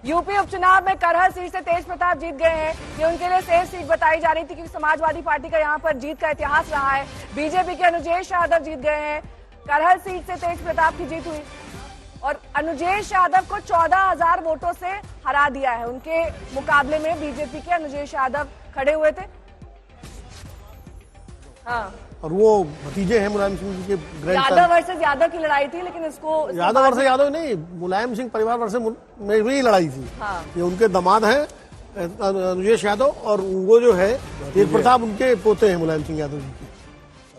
UP उपचुनाव में Karhal seat से तेज प्रताप जीत गए हैं। ये उनके लिए सेफ सीट बताई जा रही थी क्योंकि समाजवादी पार्टी का यहाँ पर जीत का इतिहास रहा है। बीजेपी के अनुजेश यादव जीत गए हैं। करहल सीट से तेज प्रताप की जीत हुई और अनुजेश यादव को 14,000 वोटों से हरा दिया है। उनके मुकाबले में बीजेपी के अनुजेश यादव खड़े हुए थे। हाँ, और वो भतीजे हैं मुलायम सिंह जी के ग्रैंडसन। यादव वर्सेस यादव की लड़ाई थी, लेकिन इसको यादव वर्सेस यादव नहीं, मुलायम सिंह परिवार वर्सेस में भी लड़ाई थी। हाँ। ये उनके दामाद हैं अनुजेश यादव, और वो जो है तेज प्रताप उनके पोते हैं मुलायम सिंह यादव जी के,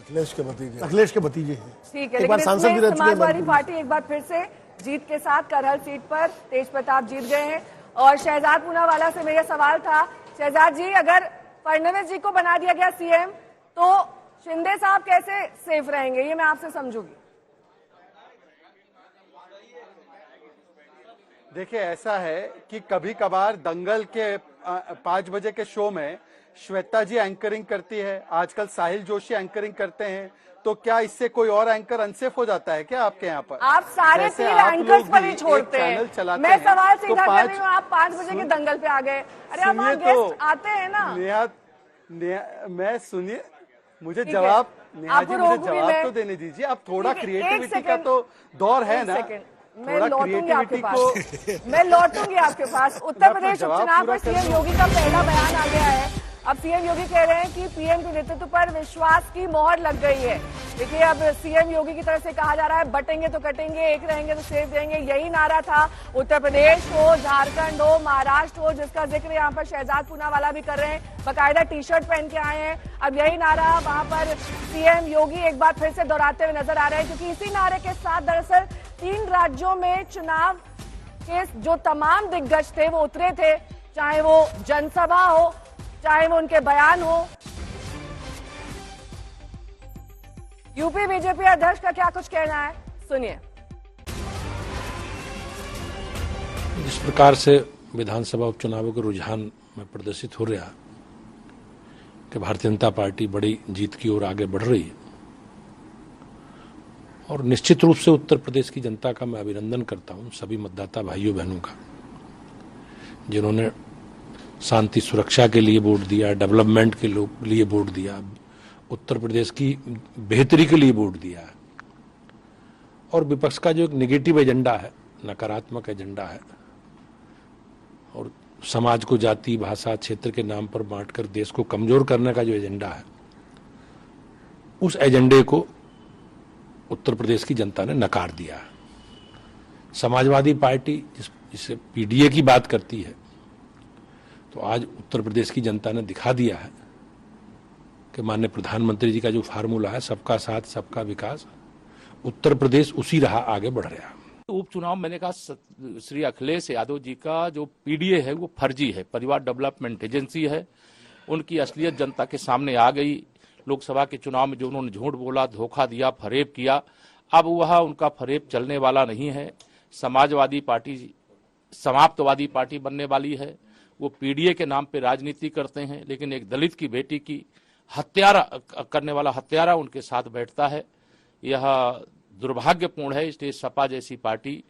अखिलेश के भतीजे हैं। ठीक है, लेकिन इसमें समाजवादी पार्टी एक बार फिर से जीत के साथ करहल सीट पर तेज प्रताप जीत गए हैं। और शहजाद पूनावाला से मेरा सवाल था, शहजाद जी, अगर फडणवीस जी को बना दिया गया सीएम तो शिंदे साहब कैसे सेफ रहेंगे, ये मैं आपसे समझूंगी। देखिए, ऐसा है कि कभी कभार दंगल के 5 बजे के शो में श्वेता जी एंकरिंग करती है, आजकल साहिल जोशी एंकरिंग करते हैं, तो क्या इससे कोई और एंकर अनसेफ हो जाता है क्या आपके यहाँ पर? आप सारे 3 एंकर्स पर ही छोड़ते हैं। मैं सवाल सीधा कर रही हूँ, आप 5 बजे के दंगल पे आ गए। अरे आप गेस्ट आते हैं ना। मैं सुनिए, मुझे जवाब, नेहा जी मुझे जवाब तो देने दीजिए। अब थोड़ा क्रिएटिविटी का तो दौर है ना, मैं लौटूंगी आपके पास। मैं लौटूंगी आपके पास। उत्तर प्रदेश उपचुनाव पर सीएम योगी का पहला बयान आ गया है। अब सीएम योगी कह रहे हैं कि पीएम के नेतृत्व पर विश्वास की मोहर लग गई है। देखिए, अब सीएम योगी की तरफ से कहा जा रहा है, बटेंगे तो कटेंगे, एक रहेंगे तो सेफ रहेंगे, यही नारा था। उत्तर प्रदेश हो, झारखंड हो, महाराष्ट्र हो, जिसका जिक्र यहाँ पर शहजाद पूनावाला भी कर रहे हैं, बाकायदा टी शर्ट पहन के आए हैं। अब यही नारा वहां पर सीएम योगी एक बार फिर से दोहराते हुए नजर आ रहे हैं, क्योंकि इसी नारे के साथ दरअसल 3 राज्यों में चुनाव के जो तमाम दिग्गज थे वो उतरे थे, चाहे वो जनसभा हो, चाहे वो उनके बयान हो। यूपी बीजेपी अध्यक्ष का क्या कुछ कहना है, सुनिए। जिस प्रकार से विधानसभा उपचुनावों के रुझान में प्रदर्शित हो रहा कि भारतीय जनता पार्टी बड़ी जीत की ओर आगे बढ़ रही है, और निश्चित रूप से उत्तर प्रदेश की जनता का मैं अभिनंदन करता हूं, सभी मतदाता भाइयों बहनों का, जिन्होंने शांति सुरक्षा के लिए वोट दिया, डेवलपमेंट के लिए वोट दिया, उत्तर प्रदेश की बेहतरी के लिए वोट दिया। और विपक्ष का जो एक नेगेटिव एजेंडा है, नकारात्मक एजेंडा है, और समाज को जाति, भाषा, क्षेत्र के नाम पर बांटकर देश को कमजोर करने का जो एजेंडा है, उस एजेंडे को उत्तर प्रदेश की जनता ने नकार दिया है। समाजवादी पार्टी जिससे पीडीए की बात करती है, तो आज उत्तर प्रदेश की जनता ने दिखा दिया है कि माननीय प्रधानमंत्री जी का जो फार्मूला है, सबका साथ सबका विकास, उत्तर प्रदेश उसी राह आगे बढ़ रहा है। उपचुनाव मैंने कहा, श्री अखिलेश यादव जी का जो पीडीए है वो फर्जी है, परिवार डेवलपमेंट एजेंसी है। उनकी असलियत जनता के सामने आ गई। लोकसभा के चुनाव में जो उन्होंने झूठ बोला, धोखा दिया, फरेब किया, अब वह उनका फरेब चलने वाला नहीं है। समाजवादी पार्टी समाप्तवादी पार्टी बनने वाली है। वो पीडीए के नाम पे राजनीति करते हैं, लेकिन एक दलित की बेटी की हत्यारा करने वाला हत्यारा उनके साथ बैठता है। यह दुर्भाग्यपूर्ण है। इसलिए सपा जैसी पार्टी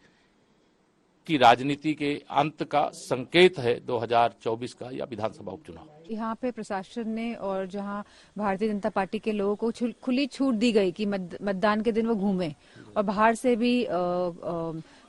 की राजनीति के अंत का संकेत है 2024 का या विधानसभा उपचुनाव। यहाँ पे प्रशासन ने और जहाँ भारतीय जनता पार्टी के लोगों को खुली छूट दी गई कि मतदान के दिन वो घूमें, और बाहर से भी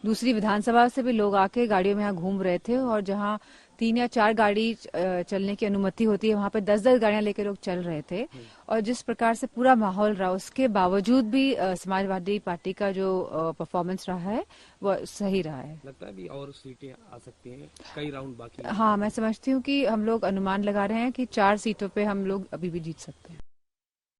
दूसरी विधानसभा से भी लोग आके गाड़ियों में यहाँ घूम रहे थे। और जहाँ 3 या 4 गाड़ी चलने की अनुमति होती है, वहाँ पे 10-10 गाड़ियां लेकर लोग चल रहे थे। और जिस प्रकार से पूरा माहौल रहा, उसके बावजूद भी समाजवादी पार्टी का जो परफॉर्मेंस रहा है वो सही रहा है। लगता है अभी और सीटें आ सकती हैं, कई राउंड बाकी। हाँ, मैं समझती हूँ कि हम लोग अनुमान लगा रहे हैं कि 4 सीटों पे हम लोग अभी भी जीत सकते हैं।